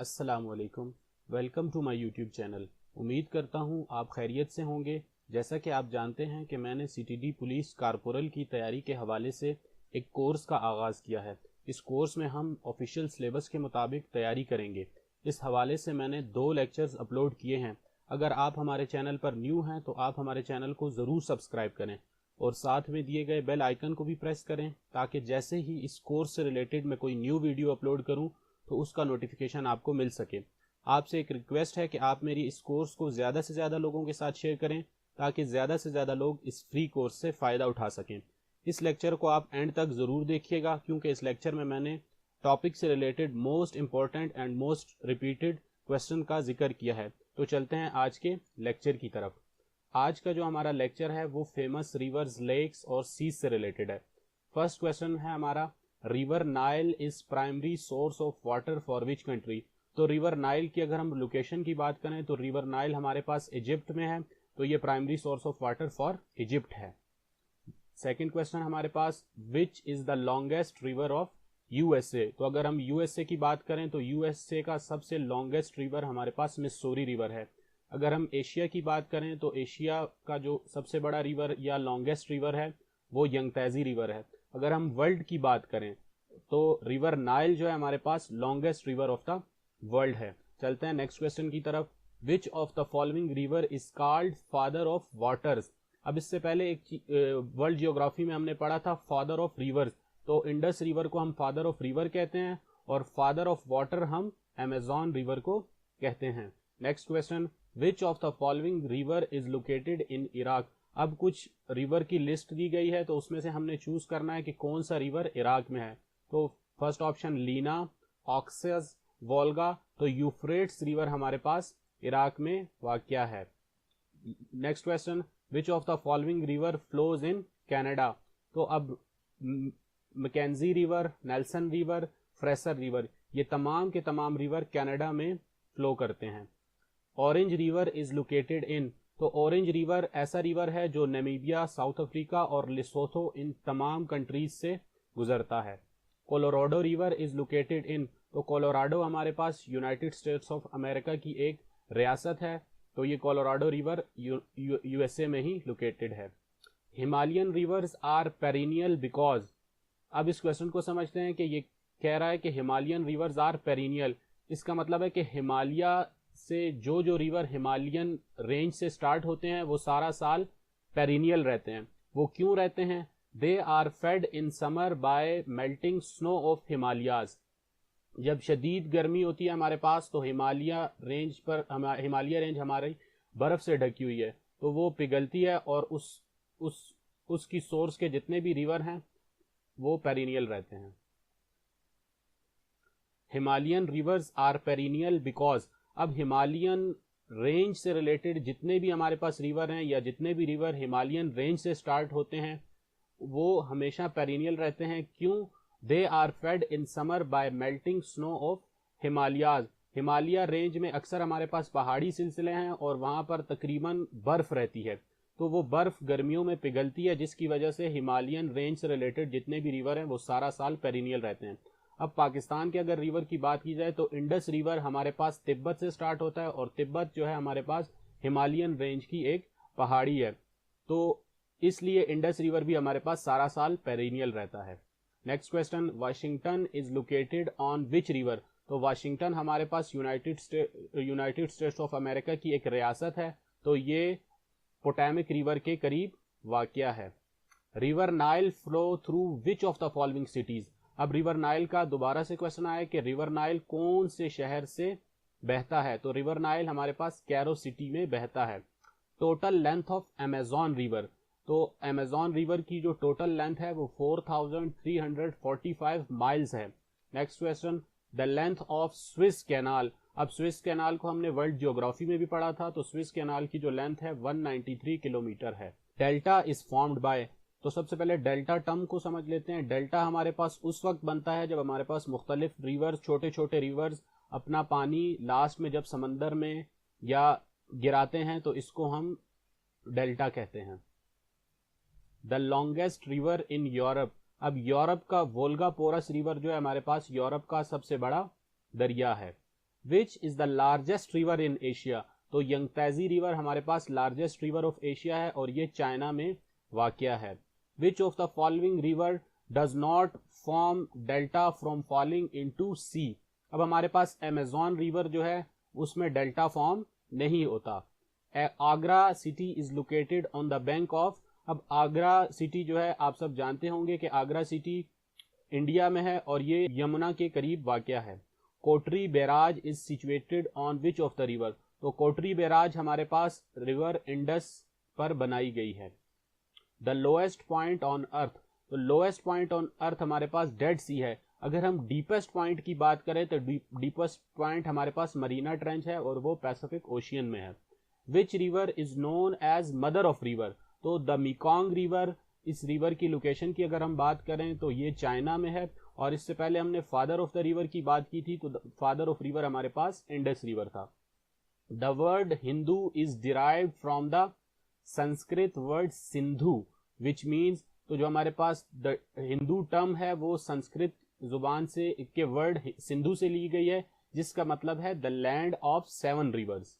अस्सलामुअलैकुम। Welcome to my YouTube channel. उम्मीद करता हूँ आप खैरियत से होंगे। जैसा कि आप जानते हैं कि मैंने सीटीडी पुलिस कारपोरल की तैयारी के हवाले से एक कोर्स का आगाज़ किया है। इस कोर्स में हम ऑफिशियल सिलेबस के मुताबिक तैयारी करेंगे। इस हवाले से मैंने 2 लेक्चर्स अपलोड किए हैं। अगर आप हमारे चैनल पर न्यू हैं तो आप हमारे चैनल को ज़रूर सब्सक्राइब करें और साथ में दिए गए बेल आइकन को भी प्रेस करें ताकि जैसे ही इस कोर्स से रिलेटेड मैं कोई न्यू वीडियो अपलोड करूं तो उसका नोटिफिकेशन आपको मिल सके। आपसे एक रिक्वेस्ट है कि आप मेरी इस कोर्स को ज़्यादा से ज़्यादा लोगों के साथ शेयर करें ताकि ज़्यादा से ज़्यादा लोग इस फ्री कोर्स से फ़ायदा उठा सकें। इस लेक्चर को आप एंड तक ज़रूर देखिएगा क्योंकि इस लेक्चर में मैंने टॉपिक से related most important and most repeated question का जिक्र किया है। तो चलते हैं आज के लेक्चर की तरफ। आज का जो हमारा लेक्चर है वो फेमस रिवर्स, लेक्स और सीज से रिलेटेड है। फर्स्ट क्वेश्चन है हमारा, river Nile is primary source of water for which country. तो रिवर नाइल की अगर हम लोकेशन की बात करें तो रिवर नाइल हमारे पास इजिप्ट में है, तो ये primary source of water for Egypt है। सेकंड क्वेश्चन हमारे पास, which is the longest river of USA. तो अगर हम यूएसए की बात करें तो यूएसए का सबसे लॉन्गेस्ट रिवर हमारे पास मिस्सूरी रिवर है। अगर हम एशिया की बात करें तो एशिया का जो सबसे बड़ा रिवर या लॉन्गेस्ट रिवर है वो यंगतैजी रिवर है। अगर हम वर्ल्ड की बात करें तो रिवर नाइल जो है हमारे पास longest river of the world है। चलते हैं नेक्स्ट क्वेश्चन की तरफ। Which of the following river is called father of waters. अब इससे पहले एक वर्ल्ड जियोग्राफी में हमने पढ़ा था फादर ऑफ रिवर्स, तो इंडस रिवर को हम फादर ऑफ रिवर कहते हैं और फादर ऑफ वाटर हम अमेजॉन रिवर को कहते हैं। Next question, which of the following river is located in Iraq. अब कुछ रिवर की लिस्ट दी गई है तो उसमें से हमने चूज करना है कि कौन सा रिवर इराक में है। तो first option Lena, Oxus, Volga. तो यूफ्रेट्स रिवर हमारे पास इराक में वाक़या है। Next question, which of the following river flows in Canada. तो अब Mackenzie river, Nelson river, Fraser river, ये तमाम के तमाम रिवर कनाडा में फ्लो करते हैं। Orange river is located in. तो ऑरेंज रिवर ऐसा रिवर है जो नामीबिया, साउथ अफ्रीका और लिसोथो इन तमाम कंट्रीज से गुजरता है। Colorado river is located in. तो कोलोराडो हमारे पास यूनाइटेड स्टेट्स ऑफ अमेरिका की एक रियासत है, तो ये कोलोराडो रिवर यूएसए में ही लोकेटेड है। Himalayan rivers are perennial because. अब इस क्वेश्चन को समझते हैं कि ये कह रहा है कि हिमालयन रिवर्स आर पेरिनियल। इसका मतलब है कि हिमालय से जो जो रिवर हिमालयन रेंज से स्टार्ट होते हैं वो सारा साल पेरिनियल रहते हैं। वो क्यों रहते हैं? They are fed in summer by melting snow of Himalayas. जब शदीद गर्मी होती है हमारे पास तो हिमालय रेंज हमारी बर्फ से ढकी हुई है तो वो पिघलती है और उसकी सोर्स के जितने भी रिवर हैं वो पेरिनियल रहते हैं। Himalayan rivers are perennial because. अब हिमालयन रेंज से रिलेटेड जितने भी हमारे पास रिवर हैं या जितने भी रिवर हिमालयन रेंज से स्टार्ट होते हैं वो हमेशा पेरिनियल रहते हैं। क्यों? They are fed in summer by melting snow of Himalayas. Himalaya range में अक्सर हमारे पास पहाड़ी सिलसिले हैं और वहां पर तकरीबन बर्फ रहती है, तो वो बर्फ गर्मियों में पिघलती है जिसकी वजह से हिमालयन रेंज से रिलेटेड जितने भी रिवर हैं वो सारा साल पेरिनियल रहते हैं। अब पाकिस्तान के अगर रिवर की बात की जाए तो इंडस रिवर हमारे पास तिब्बत से स्टार्ट होता है और तिब्बत जो है हमारे पास हिमालयन रेंज की एक पहाड़ी है, तो इसलिए इंडस रिवर भी हमारे पास सारा साल पेरिनियल रहता है। Next question, Washington is located on which river. तो वाशिंगटन हमारे पास यूनाइटेड स्टेट्स ऑफ अमेरिका की एक रियासत है, तो ये पोटैमिक रिवर के करीब वाक़या है। River Nile flow through which of the following cities. अब रिवर नाइल का दोबारा से क्वेश्चन आया कि रिवर नाइल कौन से शहर से बहता है। तो रिवर नाइल हमारे पास कैरो सिटी में बहता है। Total length of Amazon river. तो अमेजॉन रिवर की जो टोटल लेंथ है वो 4345 माइल्स है। Next question, the length of Swiss canal. अब स्विस कैनाल को हमने वर्ल्ड जियोग्राफी में भी पढ़ा था, तो स्विस कैनाल की जो लेंथ है 193 किलोमीटर है। Delta is formed by. तो सबसे पहले डेल्टा टर्म को समझ लेते हैं। डेल्टा हमारे पास उस वक्त बनता है जब हमारे पास मुख्तलिफ रिवर्स, छोटे छोटे रिवर्स अपना पानी लास्ट में जब समंदर में या गिराते हैं तो इसको हम डेल्टा कहते हैं। The longest river in Europe. अब यूरोप का वोल्गा पोरस रिवर जो है हमारे पास यूरोप का सबसे बड़ा दरिया है। Which is the largest river in Asia. तो यंगतैजी रिवर हमारे पास लार्जेस्ट रिवर ऑफ एशिया है और ये चाइना में वाक़या है। Which of the following river does not form delta from falling into sea. अब हमारे पास अमेजॉन रिवर जो है उसमें डेल्टा फॉर्म नहीं होता। Agra city is located on the bank of. अब आगरा सिटी जो है आप सब जानते होंगे कि आगरा सिटी इंडिया में है और ये यमुना के करीब वाक़या है। Kotri barrage is situated on which of the river. तो कोटरी बैराज हमारे पास रिवर इंडस पर बनाई गई है। The lowest point on earth. तो लोएस्ट पॉइंट ऑन अर्थ हमारे पास डेड सी है। अगर हम डीपेस्ट पॉइंट की बात करें तो डीपेस्ट पॉइंट हमारे पास मरीना ट्रेंच है और वो पैसिफिक ओशियन में है। Which river is known as mother of river. तो द मेकॉन्ग रिवर, इस रिवर की लोकेशन की अगर हम बात करें तो ये चाइना में है और इससे पहले हमने फादर ऑफ द रिवर की बात की थी, तो फादर ऑफ रिवर हमारे पास इंडस रिवर था। The word Hindu is derived from the Sanskrit word Sindhu which means. तो जो हमारे पास द हिंदू टर्म है वो संस्कृत जुबान से के वर्ड सिंधु से ली गई है जिसका मतलब है the land of 7 rivers.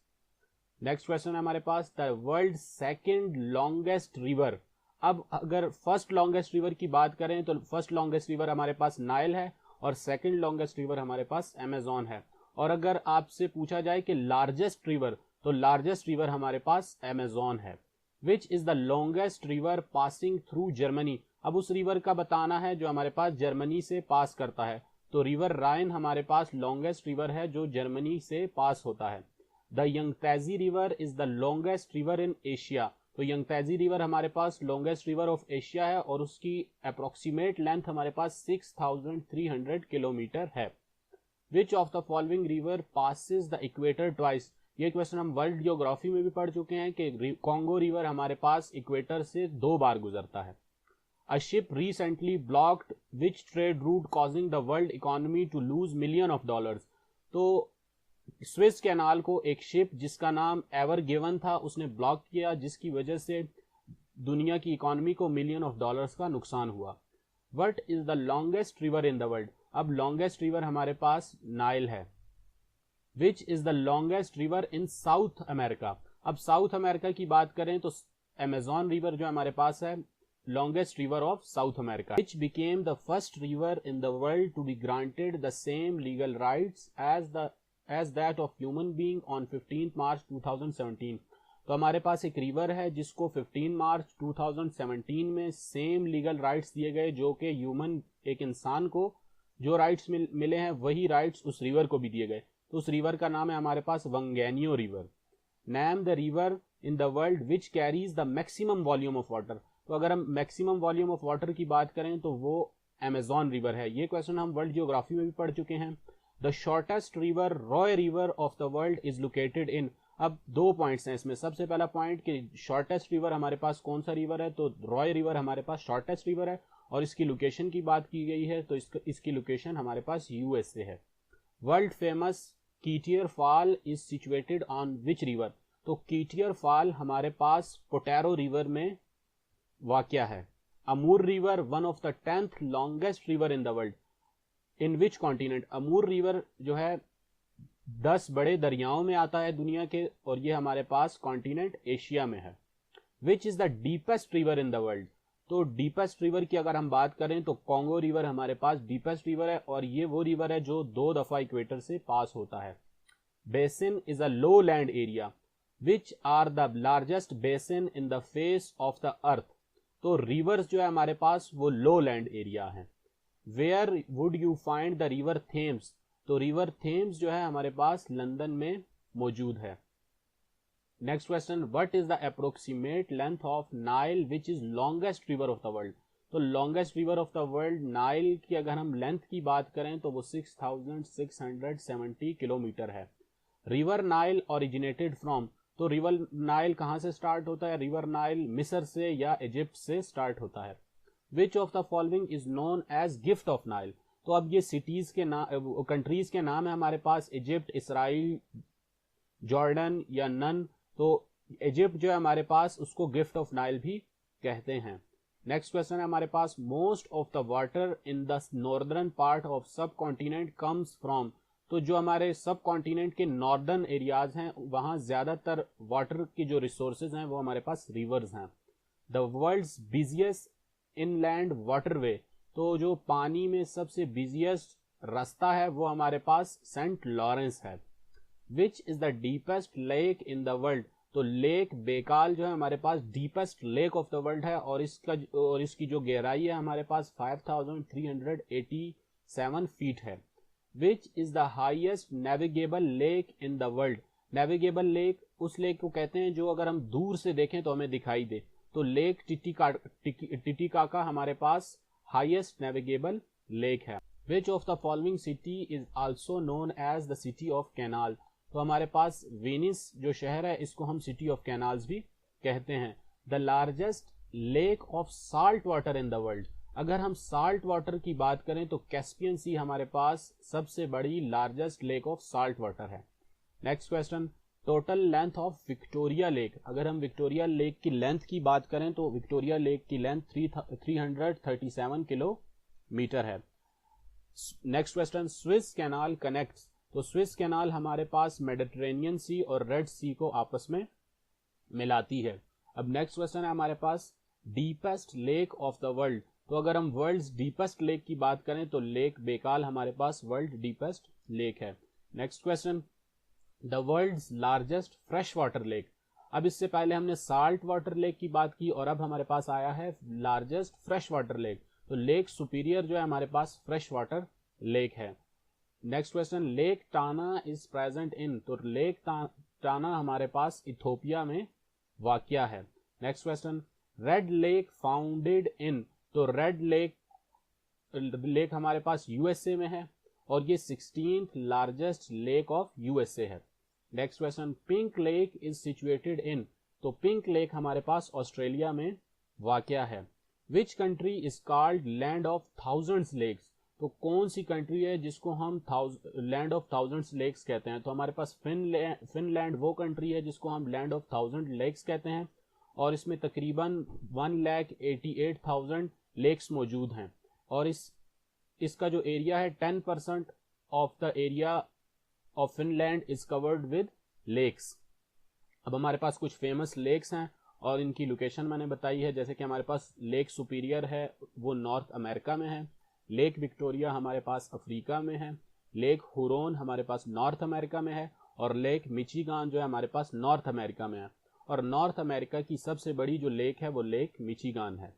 Next question है हमारे पास the world second longest river. अब अगर फर्स्ट लॉन्गेस्ट रिवर की बात करें तो फर्स्ट लॉन्गेस्ट रिवर हमारे पास नाइल है और सेकंड लॉन्गेस्ट रिवर हमारे पास अमेजॉन है। और अगर आपसे पूछा जाए कि लार्जेस्ट रिवर, तो लार्जेस्ट रिवर हमारे पास अमेजॉन है। Which is the longest river passing through Germany. अब उस रिवर का बताना है जो हमारे पास जर्मनी से पास करता है। तो रिवर राइन हमारे पास लॉन्गेस्ट रिवर है जो जर्मनी से पास होता है। The Yangtze river is the longest river in Asia. तो यंगतैजी रिवर हमारे पास लॉन्गेस्ट रिवर ऑफ एशिया है और उसकी अप्रोक्सीमेट लेंथ हमारे पास 6300 किलोमीटर है। Which of the following river passes the equator twice. ये क्वेश्चन हम वर्ल्ड जियोग्राफी में भी पढ़ चुके हैं कि कॉन्गो रिवर हमारे पास इक्वेटर से 2 बार गुजरता है। A ship recently blocked which trade route causing the world economy to lose million of dollars. तो स्विस कैनाल को एक शिप जिसका नाम एवर गिवन था उसने ब्लॉक किया जिसकी वजह से दुनिया की इकोनॉमी को मिलियन ऑफ डॉलर्स का नुकसान हुआ। What is the longest river in the world. अब लॉन्गेस्ट रिवर हमारे पास नाइल है। Which is the longest river in south America. अब साउथ अमेरिका की बात करें तो अमेजॉन रिवर जो हमारे पास है longest river of South America. Which became the first river in the world to be granted the same legal rights as that of human being on 15 March 2017। तो हमारे पास एक रिवर है जिसको 15 मार्च 2017 में सेम लीगल राइट्स दिए गए जो कि ह्यूमन एक इंसान को जो राइट्स मिले हैं वही राइट्स उस रिवर को भी दिए गए। तो उस रिवर का नाम है हमारे पास Whanganui river. Name the river in the world which carries the maximum volume of water. तो अगर हम मैक्सिमम वॉल्यूम ऑफ वाटर की बात करें तो वो अमेजॉन रिवर है। ये क्वेश्चन हम वर्ल्ड जियोग्राफी में भी पढ़ चुके हैं। The shortest river Roy river of the world is located in. अब 2 पॉइंट्स हैं इसमें। सबसे पहला पॉइंट कि शॉर्टेस्ट रिवर हमारे पास कौन सा रिवर है, तो रॉय रिवर हमारे पास शॉर्टेस्ट रिवर है और इसकी लोकेशन की बात की गई है तो इसकी लोकेशन हमारे पास यूएसए है। World famous Kaieteur fall is situated on which river. तो कीटियर फॉल हमारे पास पोटैरो रिवर में वाक़या है। Amur river one of the 10th longest river in the world in which continent. Amur river जो है 10 बड़े दरियाओं में आता है दुनिया के और ये हमारे पास कॉन्टिनेंट एशिया में है। Which is the deepest river in the world. तो डीपेस्ट रिवर की अगर हम बात करें तो कॉन्गो रिवर हमारे पास डीपेस्ट रिवर है और ये वो रिवर है जो 2 दफा इक्वेटर से पास होता है। Basin is a low land area. Which are the largest basin in the face of the earth. तो रिवर्स जो है हमारे पास वो लो लैंड एरिया है। Where would you find the river Thames. तो रिवर थेम्स जो है हमारे पास लंदन में मौजूद है। Next question, what is the approximate length of Nile which is longest river of the world. तो longest river of the world Nile की अगर हम लेंथ की बात करें तो वो 6670 किलोमीटर है। River Nile originated from. तो रिवर नाइल कहाँ से स्टार्ट होता है, रिवर नाइल मिस्र से या इजिप्ट से स्टार्ट होता है। Which of the following is known as gift of Nile. तो अब ये सिटीज के नाम कंट्रीज के नाम है हमारे पास, इजिप्ट, इसराइल, जॉर्डन या नन। तो इजिप्ट जो है हमारे पास उसको गिफ्ट ऑफ नाइल भी कहते हैं। नेक्स्ट क्वेश्चन है हमारे पास, most of the water in the northern part of subcontinent comes from. तो जो हमारे सब कॉन्टिनेंट के नॉर्दर्न एरियाज हैं वहां ज्यादातर वाटर की जो रिसोर्सेज हैं वो हमारे पास रिवर्स हैं। The world's busiest inland waterway, तो जो पानी में सबसे बिजिएस्ट रास्ता है वो हमारे पास सेंट लॉरेंस है। Which is the deepest lake in the world, तो लेक बेकाल जो है हमारे पास deepest lake of the world है और इसकी जो गहराई है हमारे पास 5387 फीट है। Which is the highest navigable lake in the world, navigable lake उस लेक को कहते हैं जो अगर हम दूर से देखें तो हमें दिखाई दे, तो लेक टिटिकाका हमारे पास हाईएस्ट नेविगेबल लेक है। Which of the following city is also known as the city of canal, तो हमारे पास वेनिस जो शहर है इसको हम सिटी ऑफ कैनाल्स भी कहते हैं। The largest lake of salt water in the world, अगर हम साल्ट वाटर की बात करें तो कैस्पियन सी हमारे पास सबसे बड़ी largest lake of salt water है। Next question, total length of Victoria lake, अगर हम विक्टोरिया लेक की लेंथ की बात करें तो विक्टोरिया लेक की लेंथ 337 किलोमीटर है। Next question, Swiss canal connects, तो स्विस कैनाल हमारे पास मेडिटेरेनियन सी और रेड सी को आपस में मिलाती है। अब नेक्स्ट क्वेश्चन है हमारे पास deepest lake of the world, तो अगर हम वर्ल्ड्स डीपेस्ट लेक की बात करें तो लेक बेकाल हमारे पास वर्ल्ड डीपेस्ट लेक है। Next question, the world's largest fresh water lake, अब इससे पहले हमने साल्ट वाटर लेक की बात की और अब हमारे पास आया है लार्जेस्ट फ्रेश वाटर लेक, तो लेक सुपीरियर जो है हमारे पास फ्रेश वाटर लेक है। Next question, lake Tana is present in, तो लेक टाना हमारे पास इथोपिया में वाक़या है। Next question, red lake founded in, तो रेड लेक हमारे पास यूएसए में है और ये 16th largest lake of USA है। Next question, pink lake is situated in, तो पिंक लेक हमारे पास ऑस्ट्रेलिया में वाक़या है। Which country is called land of thousands lakes, तो कौन सी कंट्री है जिसको हम लैंड ऑफ थाउजेंड्स लेक्स कहते हैं, तो हमारे पास फिनलैंड वो कंट्री है जिसको हम लैंड ऑफ 1000 लेक्स कहते हैं और इसमें तकरीबन 1,88,000 लेक्स मौजूद हैं और इसका जो एरिया है 10% of the area of Finland is covered with lakes. अब हमारे पास कुछ फेमस लेक्स हैं और इनकी लोकेशन मैंने बताई है, जैसे कि हमारे पास लेक सुपीरियर है वो नॉर्थ अमेरिका में है, लेक विक्टोरिया हमारे पास अफ्रीका में है, लेक हुरोन हमारे पास नॉर्थ अमेरिका में है और लेक मिचिगान जो है हमारे पास नॉर्थ अमेरिका में है और नॉर्थ अमेरिका की सबसे बड़ी जो लेक है वो लेक मिचिगान है।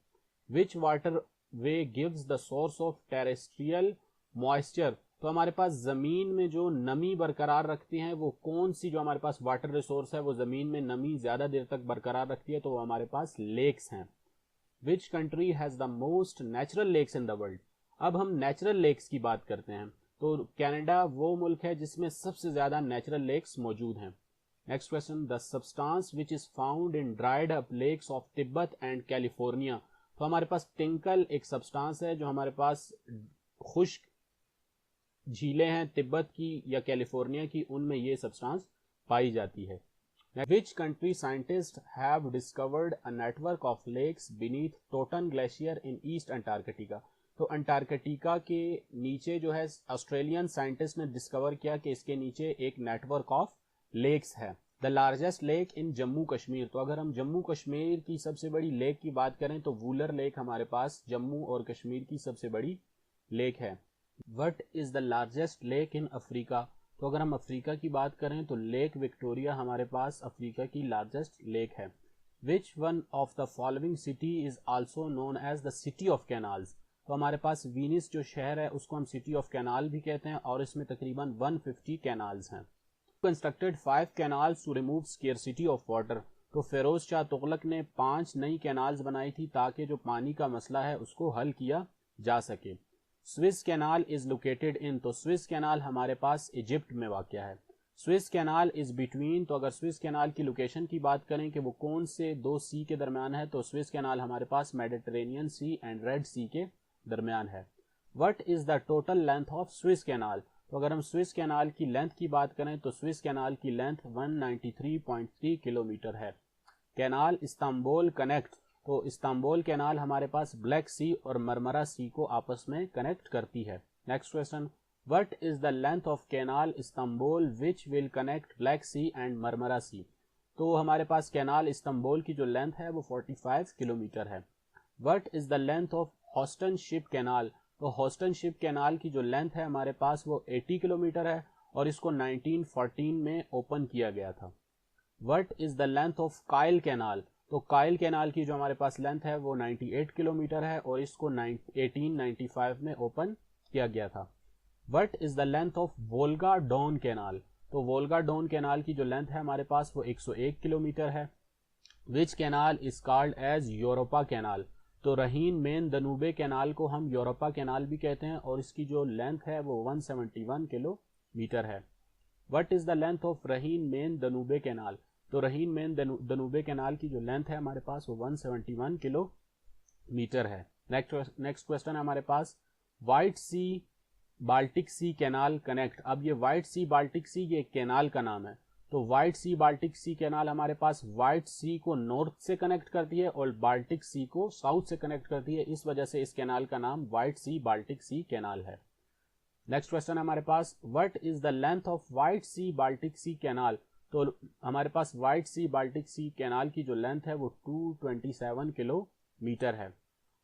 Which water way gives the source of terrestrial moisture, तो हमारे पास जमीन में जो नमी बरकरार रखती हैं वो कौन सी जो हमारे पास वाटर रिसोर्स है वो जमीन में नमी ज्यादा देर तक बरकरार रखती है, तो वो हमारे पास लेक्स हैं। Which country has the most natural lakes in the world, अब हम नेचुरल लेक्स की बात करते हैं तो कनाडा वो मुल्क है जिसमें सबसे ज्यादा नेचुरल लेक्स मौजूद हैं। Next question, the substance which is found in dried up lakes of Tibet and California, तो हमारे पास टिंकल एक सब्सटेंस है जो हमारे पास खुश्क झीलें हैं तिब्बत की या कैलिफोर्निया की, उनमें ये सब्सटेंस पाई जाती है। Which country scientist have discovered a network of lakes beneath Totten glacier in East Antarctica, तो अंटार्कटिका के नीचे जो है ऑस्ट्रेलियन साइंटिस्ट ने डिस्कवर किया कि इसके नीचे एक नेटवर्क ऑफ लेक्स है। The largest lake in Jammu Kashmir, तो अगर हम जम्मू कश्मीर की सबसे बड़ी लेक की बात करें तो वूलर लेक हमारे पास जम्मू और कश्मीर की सबसे बड़ी लेक है। What is the largest lake in Africa, तो अगर हम अफ्रीका की बात करें तो लेक विक्टोरिया हमारे पास अफ्रीका की लार्जेस्ट लेक है। Which one of the following city is also known as the city of canals, तो हमारे पास वीनिस जो शहर है उसको हम सिटी ऑफ कैनाल भी कहते हैं और इसमें तकरीबन 150 कैनाल्स हैं। Constructed 5 canals to remove scarcity of water, तो फिरोज शाह तुगलक ने 5 नई कैनाल्स बनाई थी ताकि जो पानी का मसला है उसको हल किया जा सके। Swiss canal is located in, तो स्विस कैनाल हमारे पास इजिप्ट में वाक़या है। स्विस कैनाल इज बिटवीन, तो अगर स्विस कैनाल की लोकेशन की बात करें कि वो कौन से 2 सी के दरमियान है, तो स्विस कैनाल हमारे पास मेडिटेरेनियन सी एंड रेड सी के दरमियान है। What is the total length of Swiss canal, तो अगर हम स्विस कैनाल की लेंथ की बात करें तो स्विस कैनाल की लेंथ 193.3 किलोमीटर है। कैनाल इस्तांबुल कनेक्ट, तो इस्तांबुल कैनाल हमारे पास ब्लैक सी और मरमरा सी को आपस में कनेक्ट करती है। Next question, what is the length of canal Istanbul which will connect Black Sea and Marmara Sea. तो हमारे पास कैनाल इस्तांबुल की जो लेंथ है वो 45 किलोमीटर है। What is the length of Houston ship canal. तो हॉस्टन शिप कैनाल की जो लेंथ है हमारे पास वो 80 किलोमीटर है और इसको 1914 में ओपन किया गया था। What is the length of Kyle canal. तो काइल कैनाल की जो हमारे पास लेंथ है वो 98 किलोमीटर है और इसको 1895 में ओपन किया गया था। What is the length of Volga Don canal. तो वोल्गा डॉन कैनाल की जो लेंथ है हमारे पास वो 101 किलोमीटर है। Which canal is called as Europa canal. तो रहीन मेन दनूबे कैनाल को हम यूरोपा कैनाल भी कहते हैं और इसकी जो लेंथ है वो 171 किलोमीटर है। What is the length of रहीन मेन दनूबे कैनाल। तो रहीन मेन दनूबे कैनाल की जो लेंथ है हमारे पास वो 171 किलोमीटर है। नेक्स्ट क्वेश्चन है हमारे पास, White Sea Baltic Sea canal connect. अब ये व्हाइट सी बाल्टिक सी ये कैनाल का नाम है। तो white Sea Baltic Sea canal हमारे पास व्हाइट सी को नॉर्थ से कनेक्ट करती है और बाल्टिक सी को साउथ से कनेक्ट करती है, इस वजह से इस कैनाल का नाम White Sea Baltic Sea canal है। नेक्स्ट क्वेश्चन है हमारे पास, what is the length of White Sea Baltic Sea canal. तो हमारे पास White Sea Baltic Sea canal की जो लेंथ है वो 227 किलोमीटर है।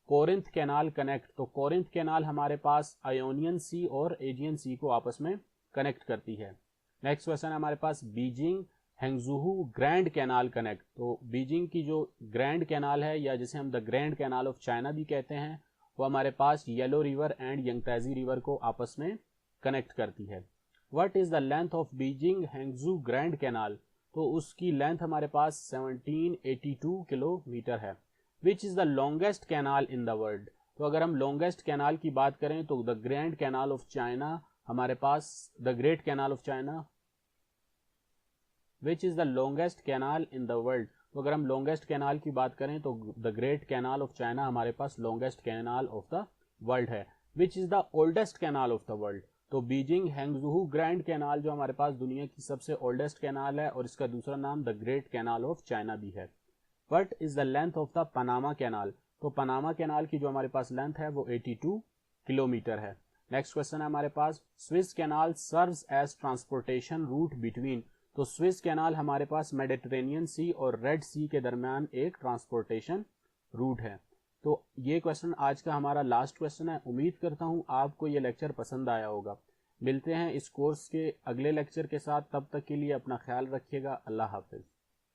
Corinth canal connect. तो कोरिंथ कैनाल हमारे पास आयोनियन सी और एजियन सी को आपस में कनेक्ट करती है। नेक्स्ट क्वेश्चन है हमारे पास, Beijing Hangzhou grand canal connect. तो बीजिंग की जो ग्रैंड कैनाल है या जिसे हम the grand canal of China भी कहते हैं, वो हमारे पास yellow river and Yangtze river को आपस में कनेक्ट करती है। What is the length of Beijing Hangzhou grand canal. तो उसकी लेंथ हमारे पास 1782 किलोमीटर है। Which is the longest canal in the world. तो अगर हम लॉन्गेस्ट कैनाल की बात करें तो the grand canal of China हमारे पास, the great canal of China. Which is the longest canal in the world. तो अगर हम लॉन्गेस्ट कैनाल की बात करें तो the great canal of China हमारे पास longest canal of the world है। Which is the oldest canal of the world. तो बीजिंग हैंगजूहू ग्रैंड कैनाल जो हमारे पास दुनिया की सबसे ओल्डेस्ट कैनाल है और इसका दूसरा नाम the great canal of China भी है। What is the length of the Panama canal. तो पनामा कैनाल की जो हमारे पास लेंथ है वो 82 किलोमीटर है। नेक्स्ट क्वेश्चन है हमारे पास, Suez canal serves as transportation route between. तो स्विस कैनाल हमारे पास मेडिटेरेनियन सी और रेड सी के दरमियान एक ट्रांसपोर्टेशन रूट है। तो ये क्वेश्चन आज का हमारा लास्ट क्वेश्चन है। उम्मीद करता हूँ आपको ये लेक्चर पसंद आया होगा। मिलते हैं इस कोर्स के अगले लेक्चर के साथ, तब तक के लिए अपना ख्याल रखिएगा। अल्लाह हाफिज।